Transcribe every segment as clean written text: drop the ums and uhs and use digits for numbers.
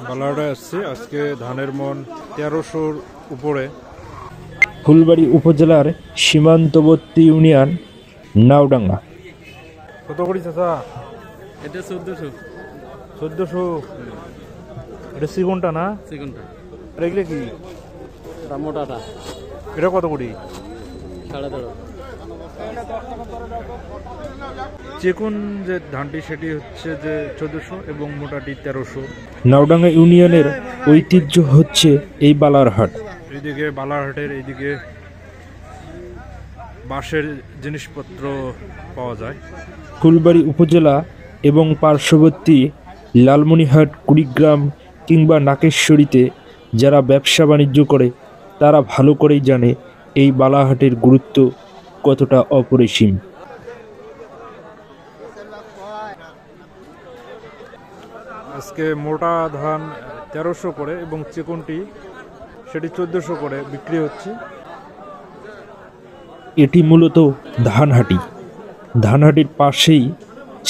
বালাহাটে আসছি আজকে ধানের মন ১৩০০-র উপরে। ফুলবাড়ী উপজেলার সীমান্তবর্তী ইউনিয়ন নাওডাঙ্গা। কত করি চাচা? এটা ১৪০০। ১৪০০? এটা সিগুনটা না? সেকেন্ডটা এগুলো কি? এটা মোটাটা এটা কত করি? ১৩.৫। চিকুন যে ধানটি সেটি হচ্ছে যে ১৪০০ এবং মোটাটি ১৩০০। নাওডাঙ্গা ইউনিয়নের ঐতিহ্য হচ্ছে এই বালারহাট। এইদিকে বালারহাটের এইদিকে বাঁশের জিনিসপত্র পাওয়া যায়। ফুলবাড়ী উপজেলা এবং পার্শ্ববর্তী লালমনিরহাট, কুড়িগ্রাম কিংবা নাকেশ্বরীতে যারা ব্যবসা বাণিজ্য করে তারা ভালো করেই জানে এই বালারহাটের গুরুত্ব কতটা অপরিসীম। আজকে মোটা ধান ১৩০০ করে এবং চিকনটি সেটি ১৪০০ করে বিক্রি হচ্ছে। এটি মূলত ধানহাটি। ধানহাটির পাশেই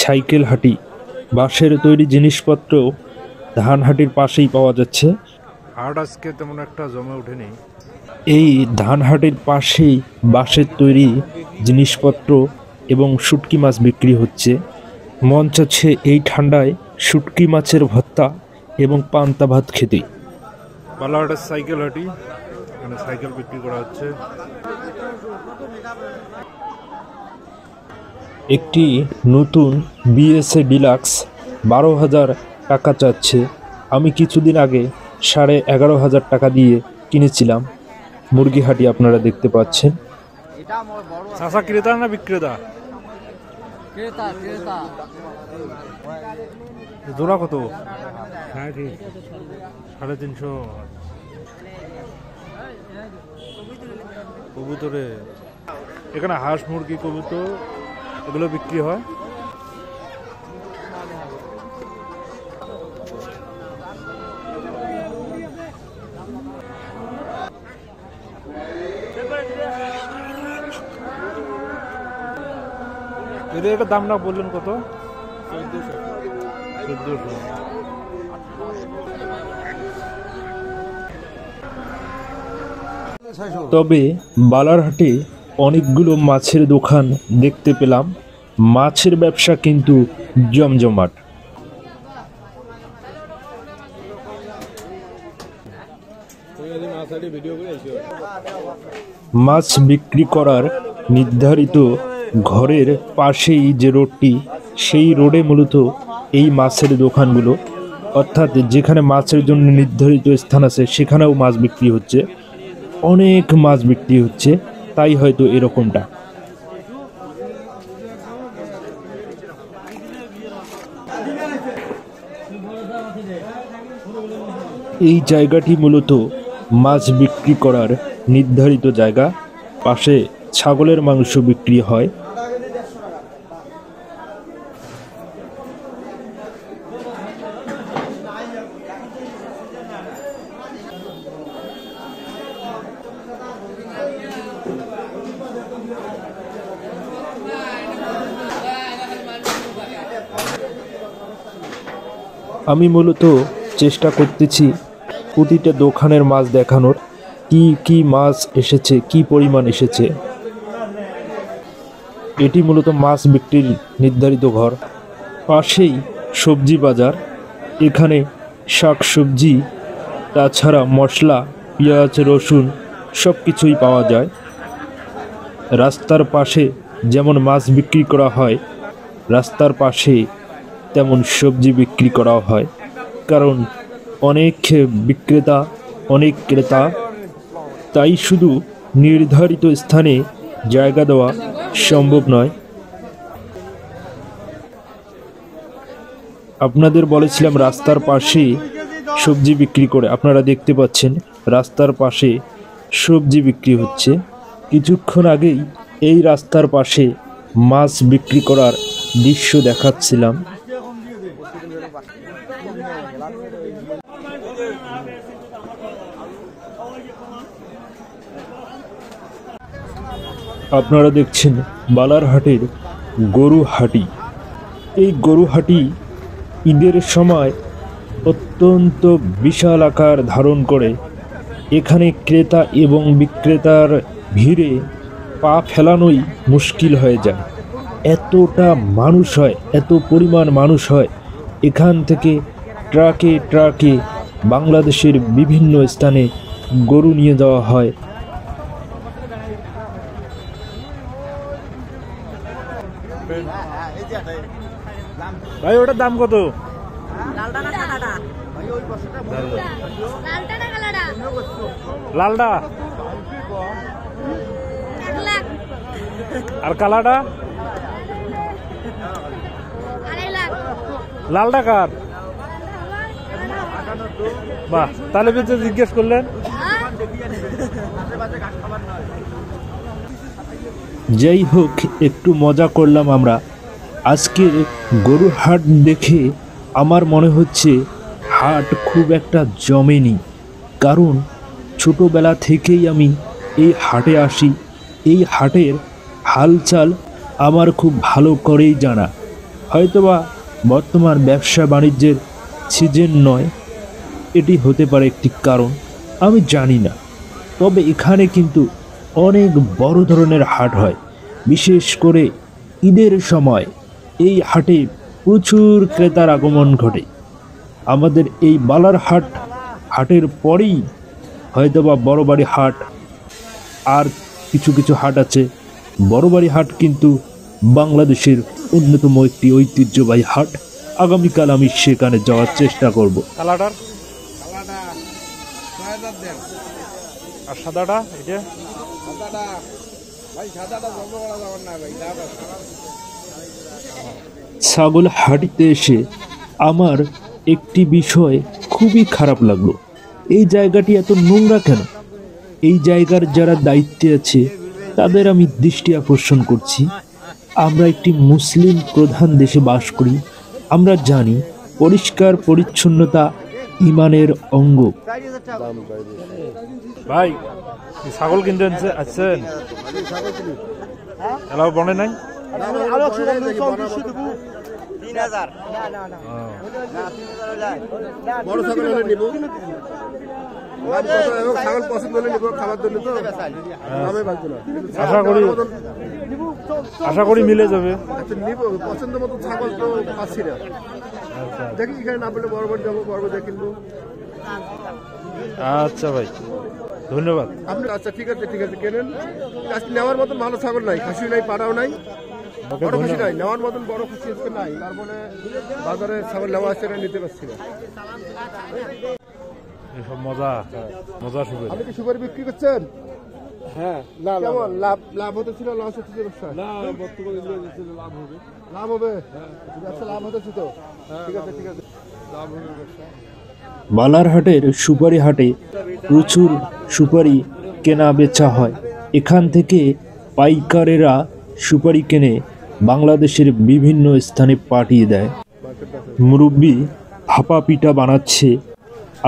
সাইকেল হাটি, বাঁশের তৈরি জিনিসপত্র ধানহাটির পাশেই পাওয়া যাচ্ছে। হাট আজকে তেমন একটা জমে ওঠেনি। এই ধানহাটির পাশেই বাঁশের তৈরি জিনিসপত্র এবং শুটকি মাছ বিক্রি হচ্ছে। মন চাচ্ছে এই ঠান্ডায় শুটকি মাছের ভর্তা এবং পান্তা ভাত খেতে। বালাহাটের সাইকেল হাটি, এখানে সাইকেল বিক্রি করা হচ্ছে। একটি নতুন বিএসএ ডিলাক্স ১২,০০০ টাকা চাচ্ছে। আমি কিছুদিন আগে ১১,৫০০ টাকা দিয়ে কিনেছিলাম। মুরগি হাটি আপনারা দেখতে পাচ্ছেন। চাচা ক্রেতা না বিক্রেতা? ক্রেতা ক্রেতা। জোড়া কত? ৩৫০। কবুতরে এখানে হাঁস, মুরগি, কবুতর এগুলো বিক্রি হয়। যদি এটা দাম না বললেন কত? ১৪০০। তবে বালারহাটে অনেকগুলো মাছের দোকান দেখতে পেলাম। মাছের ব্যবসা কিন্তু জমজমাট। মাছ বিক্রি করার নির্ধারিত ঘরের পাশেই যে রোডটি, সেই রোডে মূলত এই মাছের দোকানগুলো, অর্থাৎ যেখানে মাছের জন্য নির্ধারিত স্থান আছে সেখানেও মাছ বিক্রি হচ্ছে। অনেক মাছ বিক্রি হচ্ছে, তাই হয়তো এরকমটা। এই জায়গাটি মূলত মাছ বিক্রি করার নির্ধারিত জায়গা। পাশে ছাগলের মাংস বিক্রি হয়। আমি মূলত চেষ্টা করতেছি প্রতিটা দোকানের মাছ দেখানোর, কি কি মাছ এসেছে, কি পরিমাণ এসেছে। এটি মূলত মাছ বিক্রির নির্ধারিত ঘর। পাশেই সবজি বাজার, এখানে শাক সবজি, তাছাড়া মশলা, পেঁয়াজ, রসুন সব কিছুই পাওয়া যায়। রাস্তার পাশে যেমন মাছ বিক্রি করা হয়, রাস্তার পাশে তেমন সবজি বিক্রি করা হয়। কারণ অনেক বিক্রেতা, অনেক ক্রেতা, তাই শুধু নির্ধারিত স্থানে জায়গা দেওয়া সম্ভব নয়। আপনাদের বলেছিলাম রাস্তার পাশে সবজি বিক্রি করে, আপনারা দেখতে পাচ্ছেন রাস্তার পাশে সবজি বিক্রি হচ্ছে। কিছুক্ষণ আগেই এই রাস্তার পাশে মাছ বিক্রি করার দৃশ্য দেখাচ্ছিলাম। আপনারা দেখছেন বালারহাটের গরু হাটি। এই গরু হাটি ঈদের সময় অত্যন্ত বিশাল আকার ধারণ করে। এখানে ক্রেতা এবং বিক্রেতার ভিড়ে পা ফেলানোই মুশকিল হয়ে যায়। এতটা মানুষ হয়, এত পরিমাণ মানুষ হয়। এখান থেকে ট্রাকে ট্রাকে বাংলাদেশের বিভিন্ন স্থানে গরু নিয়ে যাওয়া হয়। ভাই ওটার দাম কত? লালটা না কালাটা? লালটা না কালাটা? লালটা 1 লাখ। আর কালাটা? 2.5 লাখ। লালটা কার? বাহ, তাহলে বেঁচে জিজ্ঞেস করলেন। যাই হোক, একটু মজা করলাম আমরা। আজকের গরুর হাট দেখে আমার মনে হচ্ছে হাট খুব একটা জমেনি, কারণ ছোটোবেলা থেকেই আমি এই হাটে আসি। এই হাটের হালচাল আমার খুব ভালো করেই জানা। হয়তোবা বর্তমান ব্যবসা বাণিজ্যের সিজন নয়, এটি হতে পারে একটি কারণ, আমি জানি না। তবে এখানে কিন্তু অনেক বড় ধরনের হাট হয়, বিশেষ করে ঈদের সময় এই হাটে প্রচুর ক্রেতার আগমন ঘটে। আমাদের এই বালার হাটের পরেই হয়তোবা বড়বাড়ি হাট, আর কিছু কিছু হাট আছে। বড়বাড়ি হাট কিন্তু বাংলাদেশের অন্যতম একটি ঐতিহ্যবাহী হাট। আগামীকাল আমি সেখানে যাওয়ার চেষ্টা করব। কালাটার আর সাদাটা এটা? ছাগল হাটিতে এসে আমার একটি বিষয় খুবই খারাপ লাগলো। এই জায়গাটি এত নোংরা কেন? এই জায়গার যারা দায়িত্বে আছে তাদের আমি দৃষ্টি আকর্ষণ করছি। আমরা একটি মুসলিম প্রধান দেশে বাস করি। আমরা জানি পরিষ্কার পরিচ্ছন্নতা ইমানের অঙ্গ। ভাই ছাগল কিনতে আসছেন? এলাও বনে নাই? বড় ছাগল হলে নিব, ছাগল পছন্দ হলে নিব, খাবার জন্য তো আমি বাঁচবো না। আশা করি মিলে যাবে। আচ্ছা নিব, পছন্দ মতো ছাগল তো পাচ্ছি না। দেখি এখানে না পেলে বড় যাবো, বড় দিয়ে কিনবো। আচ্ছা ভাই, ধন্যবাদ। আপনি আচ্ছা ঠিক আছে কেনেন। আজকে নেওয়ার মতন ভালো ছাগল নাই, খাসি নাই, পাড়াও নাই, বড় খাসি নাই, নেওয়ার মতন বড় খাসি আজকে নাই। তারপরে বাজারে ছাগল নেওয়া আসছে না, নিতে পারছি না। এসব মজা শুরু। আপনি কি সুপারি বিক্রি করছেন? হ্যাঁ। কেমন লাভ হতেছিল, লস হচ্ছে ব্যবসায়? লাভ হবে, ব্যবসা লাভ হতেছে তো? ঠিক আছে লাভ হবে ব্যবসা। বালারহাটের সুপারি হাটে প্রচুর সুপারি কেনা বেচা হয়। এখান থেকে পাইকারেরা সুপারি কিনে বাংলাদেশের বিভিন্ন স্থানে পাঠিয়ে দেয়। মুরব্বি ভাপা পিঠা বানাচ্ছে।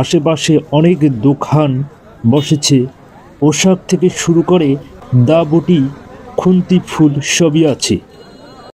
আশেপাশে অনেক দোকান বসেছে। পোশাক থেকে শুরু করে দা বটি, খুন্তি ফুল সবই আছে।